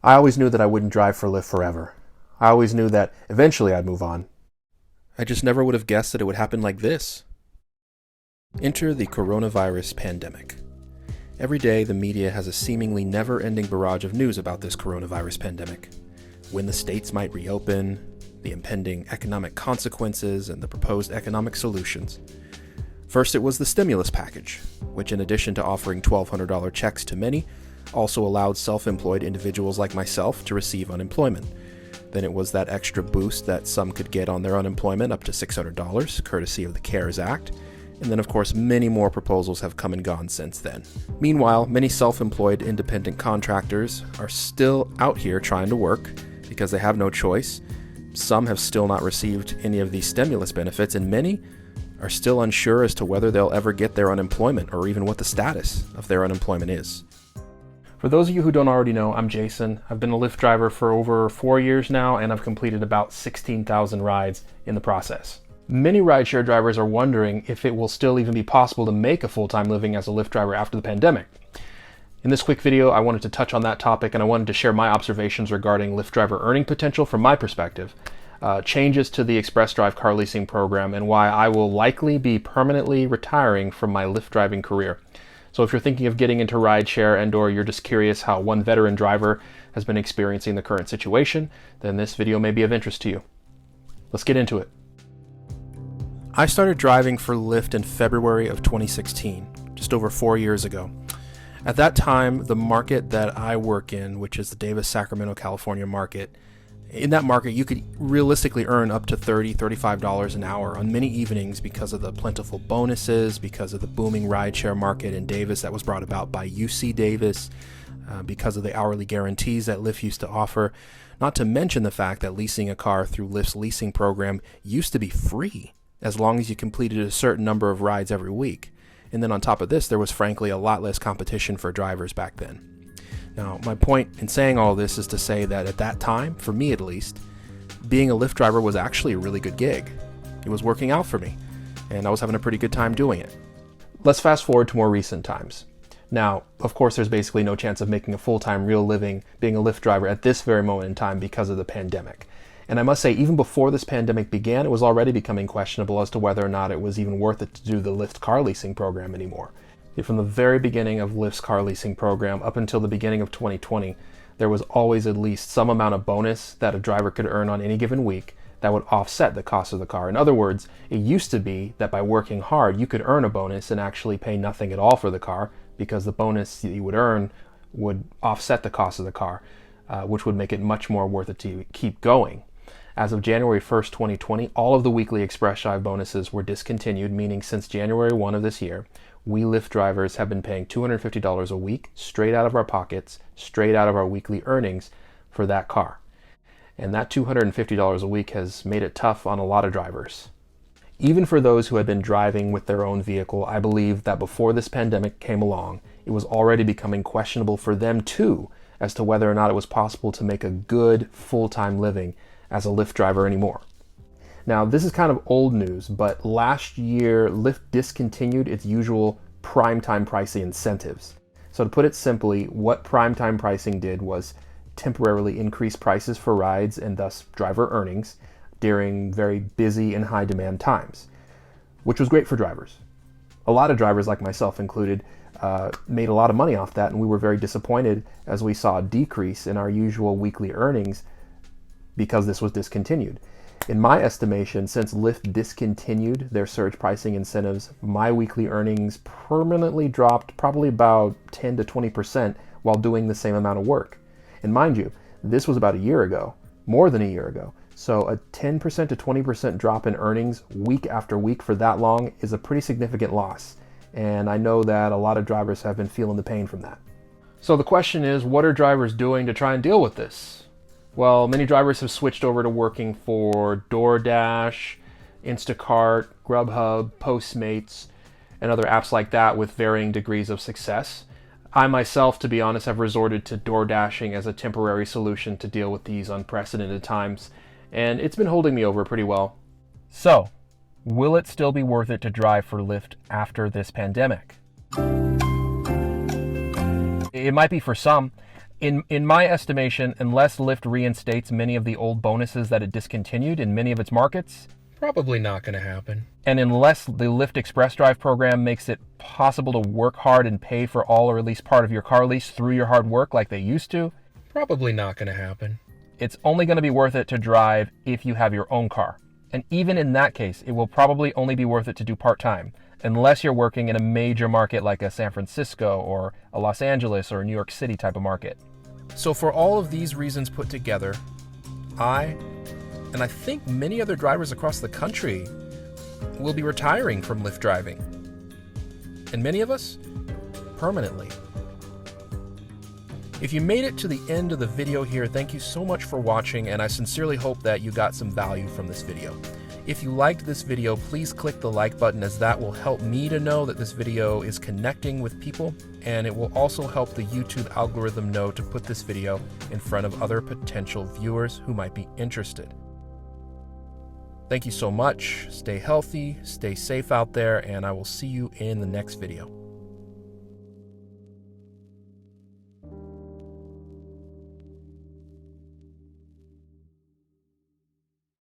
I always knew that I wouldn't drive for Lyft forever. I always knew that eventually I'd move on. I just never would have guessed that it would happen like this. Enter the coronavirus pandemic. Every day, the media has a seemingly never-ending barrage of news about this coronavirus pandemic. When the states might reopen, the impending economic consequences, and the proposed economic solutions. First, it was the stimulus package, which in addition to offering $1,200 checks to many, also allowed self-employed individuals like myself to receive unemployment. Then it was that extra boost that some could get on their unemployment, up to $600, courtesy of the CARES Act. And then, of course, many more proposals have come and gone since then. Meanwhile, many self-employed independent contractors are still out here trying to work because they have no choice. Some have still not received any of these stimulus benefits, and many are still unsure as to whether they'll ever get their unemployment or even what the status of their unemployment is. For those of you who don't already know, I'm Jason. I've been a Lyft driver for over 4 years now, and I've completed about 16,000 rides in the process. Many rideshare drivers are wondering if it will still even be possible to make a full-time living as a Lyft driver after the pandemic. In this quick video, I wanted to touch on that topic, and I wanted to share my observations regarding Lyft driver earning potential from my perspective, changes to the Express Drive car leasing program, and why I will likely be permanently retiring from my Lyft driving career. So if you're thinking of getting into rideshare and/or you're just curious how one veteran driver has been experiencing the current situation, then this video may be of interest to you. Let's get into it. I started driving for Lyft in February of 2016, just over 4 years ago. At that time, the market that I work in, which is the Davis, Sacramento, California market, in that market, you could realistically earn up to $30, $35 an hour on many evenings because of the plentiful bonuses, because of the booming rideshare market in Davis that was brought about by UC Davis, because of the hourly guarantees that Lyft used to offer, not to mention the fact that leasing a car through Lyft's leasing program used to be free as long as you completed a certain number of rides every week. And then on top of this, there was frankly a lot less competition for drivers back then. Now, my point in saying all this is to say that at that time, for me at least, being a Lyft driver was actually a really good gig. It was working out for me, and I was having a pretty good time doing it. Let's fast forward to more recent times. Now, of course, there's basically no chance of making a full-time real living being a Lyft driver at this very moment in time because of the pandemic. And I must say, even before this pandemic began, it was already becoming questionable as to whether or not it was even worth it to do the Lyft car leasing program anymore. From the very beginning of Lyft's car leasing program up until the beginning of 2020, there was always at least some amount of bonus that a driver could earn on any given week that would offset the cost of the car. In other words, it used to be that by working hard, you could earn a bonus and actually pay nothing at all for the car because the bonus that you would earn would offset the cost of the car, which would make it much more worth it to keep going. As of January 1st, 2020, all of the weekly Express Drive bonuses were discontinued, meaning since January 1 of this year, we Lyft drivers have been paying $250 a week straight out of our pockets, straight out of our weekly earnings for that car. And that $250 a week has made it tough on a lot of drivers. Even for those who had been driving with their own vehicle, I believe that before this pandemic came along, it was already becoming questionable for them too as to whether or not it was possible to make a good full-time living as a Lyft driver anymore. Now, this is kind of old news, but last year, Lyft discontinued its usual primetime pricing incentives. So to put it simply, what primetime pricing did was temporarily increase prices for rides and thus driver earnings during very busy and high demand times, which was great for drivers. A lot of drivers, like myself included, made a lot of money off that, and we were very disappointed as we saw a decrease in our usual weekly earnings because this was discontinued. In my estimation, since Lyft discontinued their surge pricing incentives, my weekly earnings permanently dropped probably about 10 to 20% while doing the same amount of work. And mind you, this was about a year ago, more than a year ago. So a 10% to 20% drop in earnings week after week for that long is a pretty significant loss. And I know that a lot of drivers have been feeling the pain from that. So the question is, what are drivers doing to try and deal with this? Well, many drivers have switched over to working for DoorDash, Instacart, Grubhub, Postmates, and other apps like that with varying degrees of success. I myself, to be honest, have resorted to DoorDashing as a temporary solution to deal with these unprecedented times, and it's been holding me over pretty well. So, will it still be worth it to drive for Lyft after this pandemic? It might be for some. In my estimation, unless Lyft reinstates many of the old bonuses that it discontinued in many of its markets, probably not going to happen. And unless the Lyft Express Drive program makes it possible to work hard and pay for all or at least part of your car lease through your hard work like they used to, probably not going to happen. It's only going to be worth it to drive if you have your own car. And even in that case, it will probably only be worth it to do part-time, unless you're working in a major market like a San Francisco or a Los Angeles or a New York City type of market. So for all of these reasons put together, and I think many other drivers across the country, will be retiring from Lyft driving. And many of us, permanently. If you made it to the end of the video here, thank you so much for watching, and I sincerely hope that you got some value from this video. If you liked this video, please click the like button, as that will help me to know that this video is connecting with people, and it will also help the YouTube algorithm know to put this video in front of other potential viewers who might be interested. Thank you so much. Stay healthy, stay safe out there, and I will see you in the next video.